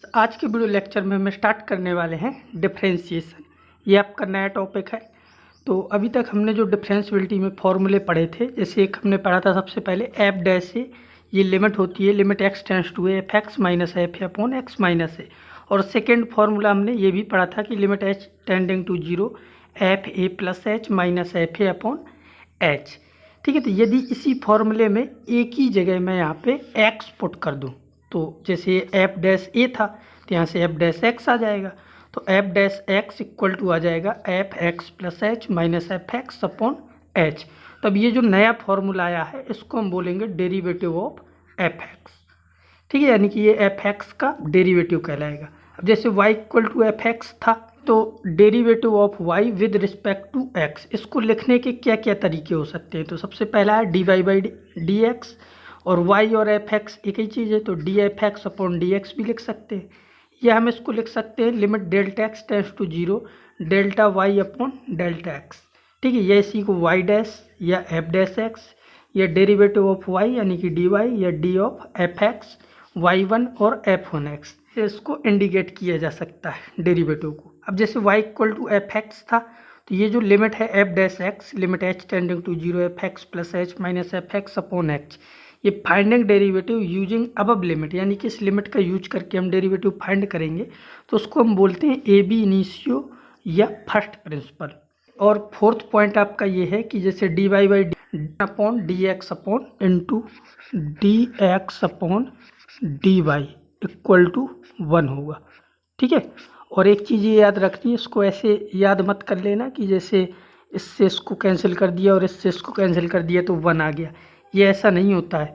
आज के video lecture में हम स्टार्ट करने वाले हैं डिफरेंशिएशन। ये आपका नया टॉपिक है। तो अभी तक हमने जो डिफरेंशियबिलिटी में फॉर्मूले पढ़े थे, जैसे एक हमने पढ़ा था सबसे पहले एफ डैश ए, ये लिमिट होती है limit x tends to f x minus f a upon x minus a. और सेकेंड फार्मूला हमने ये भी पढ़ा था कि limit h tending to zero f a plus h minus f a upon h. ठीक है, तो यदि इसी फॉर्मूले में एक ही जगह मैं यहाँ पे एक्स पुट कर दूँ, तो जैसे एफ डैश ए था तो यहाँ से एफ डैश एक्स आ जाएगा, तो f dash x equal to आ जाएगा f x plus h minus f x upon h. तो अब ये जो नया फॉर्मूला आया है इसको हम बोलेंगे डेरिवेटिव ऑफ एफ एक्स। ठीक है, यानी कि ये एफ एक्स का डेरिवेटिव कहलाएगा। अब जैसे y equal to f x था, तो derivative of y with respect to x, इसको लिखने के क्या क्या तरीके हो सकते हैं। तो सबसे पहला है d y by d x, और y और एफ एक्स एक ही चीज़ है तो d f x upon d x भी लिख सकते हैं। या हम इसको लिख सकते हैं limit delta x tends to zero delta y upon delta x. ठीक है, या इसी को y डैश या एफ डैश एक्स या डेरिवेटिव ऑफ y यानी कि डी वाई या d of f x y1 और f1 x, इसको इंडिकेट किया जा सकता है डेरिवेटिव को। अब जैसे y equal to f x था, तो ये जो लिमिट है f dash x limit h tending to zero f x plus h minus f x upon h, ये finding derivative using above limit, यानी कि इस लिमिट का यूज करके हम डेरिवेटिव फाइंड करेंगे, तो उसको हम बोलते हैं ए बी इनिशियो या फर्स्ट प्रिंसिपल। और फोर्थ पॉइंट आपका ये है कि जैसे d y by upon d x upon into d x upon d y equal to 1 होगा। ठीक है, और एक चीज़ ये याद रखनी है, इसको ऐसे याद मत कर लेना कि जैसे इससे इसको कैंसिल कर दिया और इससे इसको कैंसिल कर दिया तो 1 आ गया, ये ऐसा नहीं होता है।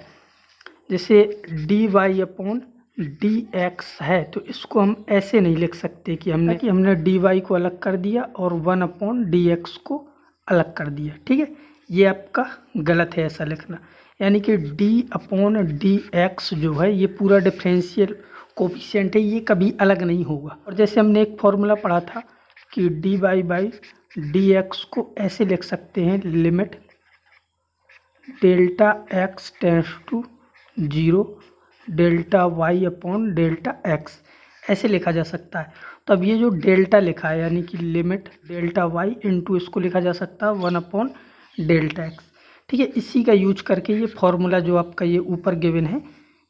जैसे d y upon d x है, तो इसको हम ऐसे नहीं लिख सकते कि हमने डी वाई को अलग कर दिया और 1 अपॉन डी एक्स को अलग कर दिया। ठीक है, ये आपका गलत है ऐसा लिखना, यानी कि d अपॉन डी एक्स जो है ये पूरा डिफरेंशियल कोफिशिएंट है, ये कभी अलग नहीं होगा। और जैसे हमने एक फॉर्मूला पढ़ा था कि d y by d x को ऐसे लिख सकते हैं limit delta x tends to zero delta y upon delta x, ऐसे लिखा जा सकता है। तो अब ये जो डेल्टा लिखा है यानी कि लिमिट डेल्टा वाई इंटू इसको लिखा जा सकता है 1 अपॉन डेल्टा एक्स। ठीक है, इसी का यूज करके ये फॉर्मूला जो आपका ये ऊपर गिवन है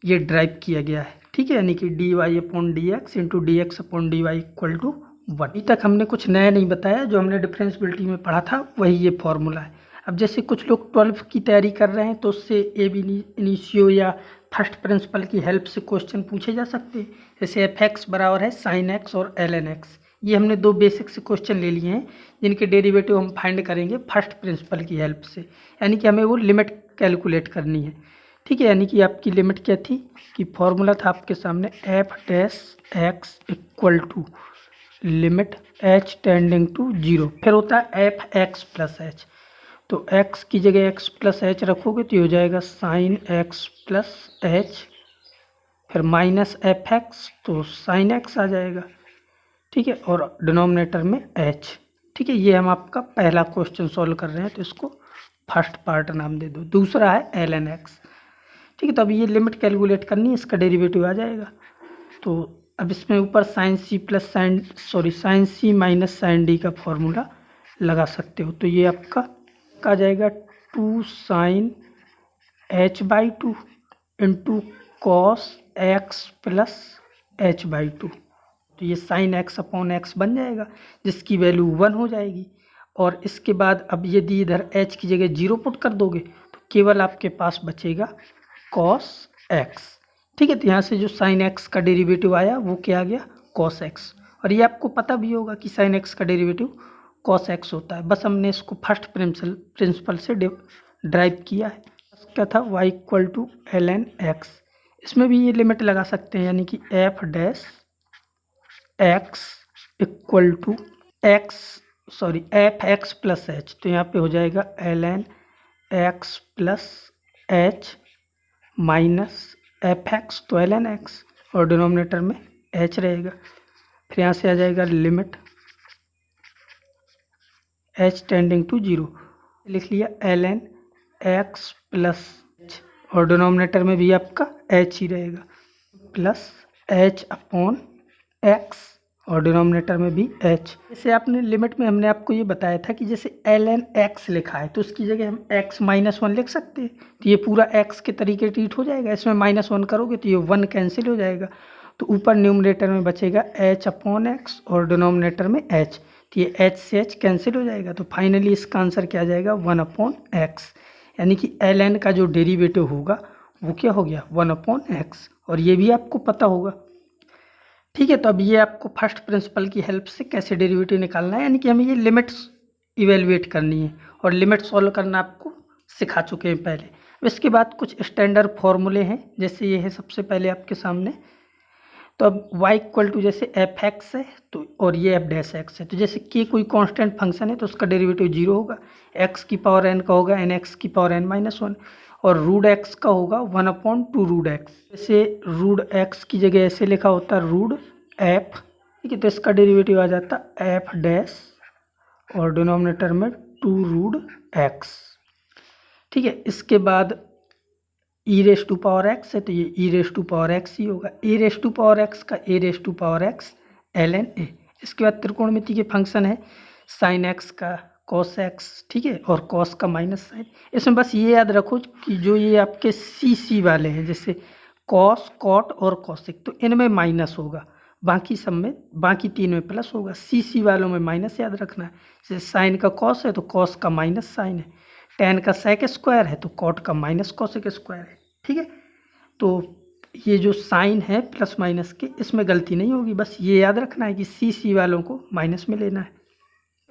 ये ड्राइव किया गया है। ठीक है, यानी कि d y upon d x into d x upon d y equal to 1। अभी तक हमने कुछ नया नहीं बताया, जो हमने डिफरेंशियबिलिटी में पढ़ा था वही ये फॉर्मूला है। अब जैसे कुछ लोग 12 की तैयारी कर रहे हैं तो उससे ए बी इनिशियो या फर्स्ट प्रिंसिपल की हेल्प से क्वेश्चन पूछे जा सकते हैं। जैसे एफ एक्स बराबर है साइन एक्स और एल एन एक्स, ये हमने दो बेसिक से क्वेश्चन ले लिए हैं जिनके डेरिवेटिव हम फाइंड करेंगे फर्स्ट प्रिंसिपल की हेल्प से, यानी कि हमें वो लिमिट कैलकुलेट करनी है। ठीक है, यानी कि आपकी लिमिट क्या थी कि फॉर्मूला था आपके सामने f dash x equal to limit h tending to zero, फिर होता है एफ एक्स प्लस एच, तो x की जगह x प्लस एच रखोगे तो ये हो जाएगा साइन एक्स प्लस एच, फिर माइनस एफ एक्स तो साइन एक्स आ जाएगा। ठीक है, और डिनोमिनेटर में h। ठीक है, ये हम आपका पहला क्वेश्चन सॉल्व कर रहे हैं तो इसको फर्स्ट पार्ट नाम दे दो। दूसरा है एल एन एक्स। ठीक है, तो अब ये लिमिट कैलकुलेट करनी है, इसका डेरिवेटिव आ जाएगा। तो अब इसमें ऊपर sine c plus sine c minus sine d का फॉर्मूला लगा सकते हो, तो ये आपका आ जाएगा 2 sine h by two into cos x plus h by two, तो ये साइन एक्स अपॉन एक्स बन जाएगा जिसकी वैल्यू 1 हो जाएगी। और इसके बाद अब यदि इधर h की जगह 0 पुट कर दोगे तो केवल आपके पास बचेगा कॉस एक्स। ठीक है, तो यहाँ से जो साइन एक्स का डेरिवेटिव आया वो क्या आ गया कॉस एक्स, और ये आपको पता भी होगा कि साइन एक्स का डेरिवेटिव कॉस एक्स होता है, बस हमने इसको फर्स्ट प्रिंसिपल से ड्राइव किया है। क्या था y equal to l n x, इसमें भी ये लिमिट लगा सकते हैं, यानी कि f dash x equal to f x plus h, तो यहाँ पे हो जाएगा l n x plus h minus f x तो एल एन एक्स, और डिनोमिनेटर में एच रहेगा। फिर यहाँ से आ जाएगा limit h tending to zero, लिख लिया l n x plus h, और डिनोमिनेटर में भी आपका एच ही रहेगा प्लस एच अपॉन एक्स और डिनोमिनेटर में भी एच। जैसे आपने लिमिट में हमने आपको ये बताया था कि जैसे ln x लिखा है तो उसकी जगह हम x माइनस वन लिख सकते हैं, तो ये पूरा x के तरीके ट्रीट हो जाएगा। इसमें माइनस वन करोगे तो ये वन कैंसिल हो जाएगा, तो ऊपर न्यूमरेटर में बचेगा h अपॉन एक्स और डिनोमिनेटर में h, तो ये h से h कैंसिल हो जाएगा। तो फाइनली इसका आंसर क्या आ जाएगा, वन अपॉन एक्स, यानी कि ln का जो डेरिवेटिव होगा वो क्या हो गया, वन अपॉन एक्स। और ये भी आपको पता होगा, ठीक है। तो अब ये आपको फर्स्ट प्रिंसिपल की हेल्प से कैसे डेरिवेटिव निकालना है, यानी कि हमें ये लिमिट्स इवेलुएट करनी है और लिमिट सॉल्व करना आपको सिखा चुके हैं पहले। इसके बाद कुछ स्टैंडर्ड फॉर्मूले हैं, जैसे ये है सबसे पहले आपके सामने। तो अब y इक्वल टू जैसे एफ एक्स है तो और ये एफ डैश एक्स है, तो जैसे k कोई कांस्टेंट फंक्शन है तो उसका डेरिवेटिव जीरो होगा, x की पावर n का होगा एन एक्स की पावर n माइनस वन, और रूट एक्स का होगा one upon two root x. जैसे रूट एक्स की जगह ऐसे लिखा होता है रूट एफ, ठीक है, तो इसका डेरिवेटिव आ जाता एफ डैश और डिनोमिनेटर में टू रूट एक्स, ठीक है। इसके बाद e raise to power x है तो ये e raise to power x ही होगा, a raise to power x का a raise to power x ln a। इसके बाद त्रिकोणमिति के फंक्शन है साइन एक्स का कॉस एक्स, ठीक है, और कॉस का माइनस साइन। इसमें बस ये याद रखो कि जो ये आपके सी वाले हैं जैसे कॉस कॉट और कॉसिक, तो इनमें माइनस होगा, बाकी सब में, बाकी तीन में प्लस होगा। सी वालों में माइनस याद रखना है, जैसे साइन का कॉस है तो कॉस का माइनस साइन है, टेन का सेक स्क्वायर है तो कॉट का माइनस कॉसिक स्क्वायर है, ठीक है। तो ये जो साइन है प्लस माइनस के, इसमें गलती नहीं होगी, बस ये याद रखना है कि सी वालों को माइनस में लेना है,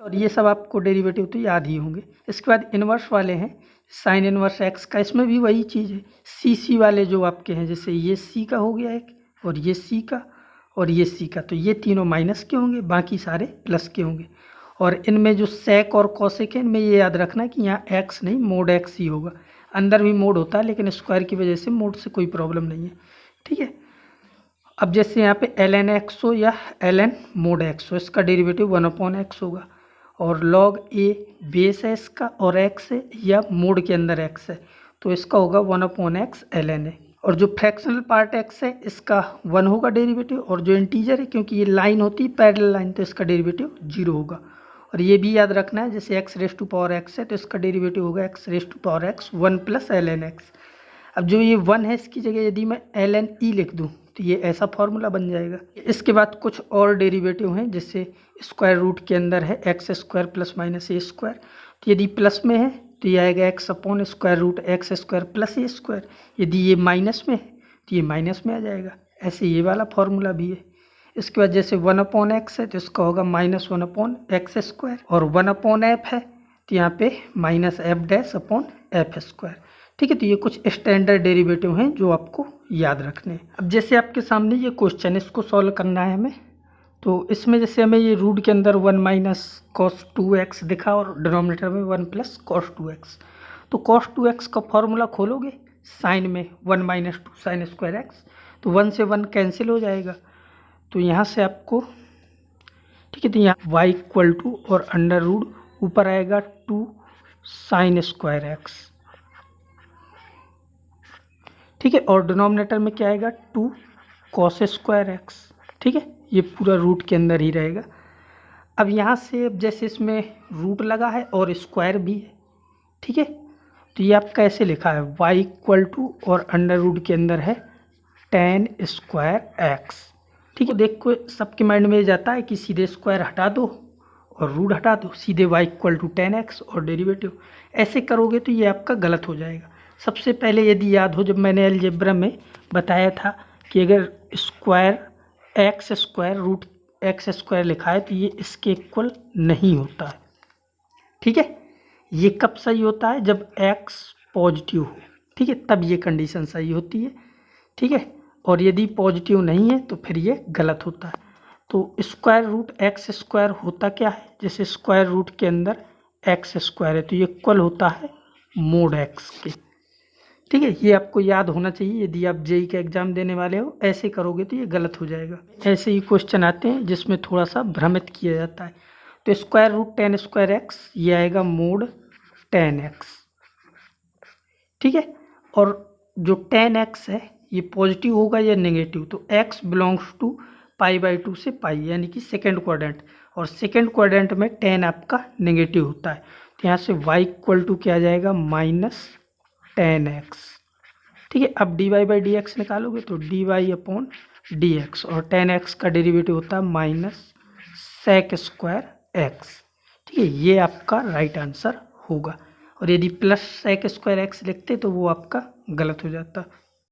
और ये सब आपको डेरिवेटिव तो याद ही होंगे। इसके बाद इन्वर्स वाले हैं साइन इन्वर्स एक्स का, इसमें भी वही चीज़ है, सी वाले जो आपके हैं जैसे ये सी का हो गया एक, और ये सी का, और ये सी का, तो ये तीनों माइनस के होंगे, बाकी सारे प्लस के होंगे। और इनमें जो सेक और कॉसेक है, इनमें ये याद रखना कि यहाँ एक्स नहीं मोड एक्स ही होगा, अंदर भी मोड होता है लेकिन स्क्वायर की वजह से मोड से कोई प्रॉब्लम नहीं है, ठीक है। अब जैसे यहाँ पे ln x हो या ln मोड x हो, इसका डेरिवेटिव वन अपॉन एक्स होगा, और log a बेस है इसका और x है या मोड के अंदर x है तो इसका होगा one upon x ln a। और जो फ्रैक्शनल पार्ट x है इसका वन होगा डेरिवेटिव, और जो इंटीजर है क्योंकि ये लाइन होती है पैरेलल लाइन तो इसका डेरिवेटिव जीरो होगा। और ये भी याद रखना है जैसे x raise to power x है तो इसका डेरिवेटिव होगा x raise to power x one plus ln x। अब जो ये वन है इसकी जगह यदि मैं ln e लिख दूँ तो ये ऐसा फॉर्मूला बन जाएगा। इसके बाद कुछ और डेरिवेटिव हैं, जैसे स्क्वायर रूट के अंदर है x square plus minus a square, तो यदि प्लस में है तो ये आएगा x upon square root x square plus a square, यदि ये माइनस में है तो ये माइनस में आ जाएगा। ऐसे ये वाला फॉर्मूला भी है। इसके बाद जैसे वन अपॉन एक्स है तो इसका होगा minus one upon x square, और वन अपॉन एफ है तो यहाँ पे minus F dash upon F square, ठीक है। तो ये कुछ स्टैंडर्ड डेरिवेटिव हैं जो आपको याद रखने हैं। अब जैसे आपके सामने ये क्वेश्चन, इसको सॉल्व करना है हमें, तो इसमें जैसे हमें ये रूट के अंदर one minus cos two x दिखा और डिनोमिनेटर में one plus cos two x, तो कॉस टू एक्स का फॉर्मूला खोलोगे साइन में one minus two sine square x, तो वन से वन कैंसिल हो जाएगा, तो यहाँ से आपको, ठीक है, तो यहाँ y इक्वल टू और अंडर रूट ऊपर आएगा टू साइन स्क्वायर एक्स, ठीक है, और डिनोमिनेटर में क्या आएगा टू कॉस स्क्वायर एक्स, ठीक है, ये पूरा रूट के अंदर ही रहेगा। अब यहाँ से अब जैसे इसमें रूट लगा है और स्क्वायर भी है, ठीक है, तो ये आपका ऐसे लिखा है y इक्वल टू और अंडर रूट के अंदर है टेन स्क्वायर एक्स, ठीक है। देखो सबके माइंड में जाता है कि सीधे स्क्वायर हटा दो और रूट हटा दो, सीधे y equal to ten x और डेरिवेटिव, ऐसे करोगे तो ये आपका गलत हो जाएगा। सबसे पहले यदि याद हो, जब मैंने अलजेब्रा में बताया था कि अगर square x square root x square लिखा है तो ये इसके इक्वल नहीं होता है, ठीक है। ये कब सही होता है, जब x पॉजिटिव हो, ठीक है, तब ये कंडीशन सही होती है, ठीक है। और यदि पॉजिटिव नहीं है तो फिर ये गलत होता है। तो स्क्वायर रूट एक्स स्क्वायर होता क्या है, जैसे स्क्वायर रूट के अंदर एक्स स्क्वायर है तो ये इक्वल होता है मोड एक्स के, ठीक है। ये आपको याद होना चाहिए यदि आप जेई का एग्जाम देने वाले हो, ऐसे करोगे तो ये गलत हो जाएगा। ऐसे ही क्वेश्चन आते हैं जिसमें थोड़ा सा भ्रमित किया जाता है। तो square root ten square x ये आएगा मोड टेन एक्स, ठीक है, और जो टेन एक्स है ये पॉजिटिव होगा या नेगेटिव, तो x बिलोंग्स टू π/2 से पाई, यानी कि सेकेंड क्वाड्रेंट, और सेकेंड क्वाड्रेंट में tan आपका नेगेटिव होता है। तो यहाँ से y इक्वल टू क्या आ जाएगा, -tan x। ठीक है, अब dy/dx निकालोगे तो dy/dx, और tan x का डेरिवेटिव होता है -sec²x। ठीक है, ये आपका राइट आंसर होगा। और यदि +sec² x लिखते तो वो आपका गलत हो जाता।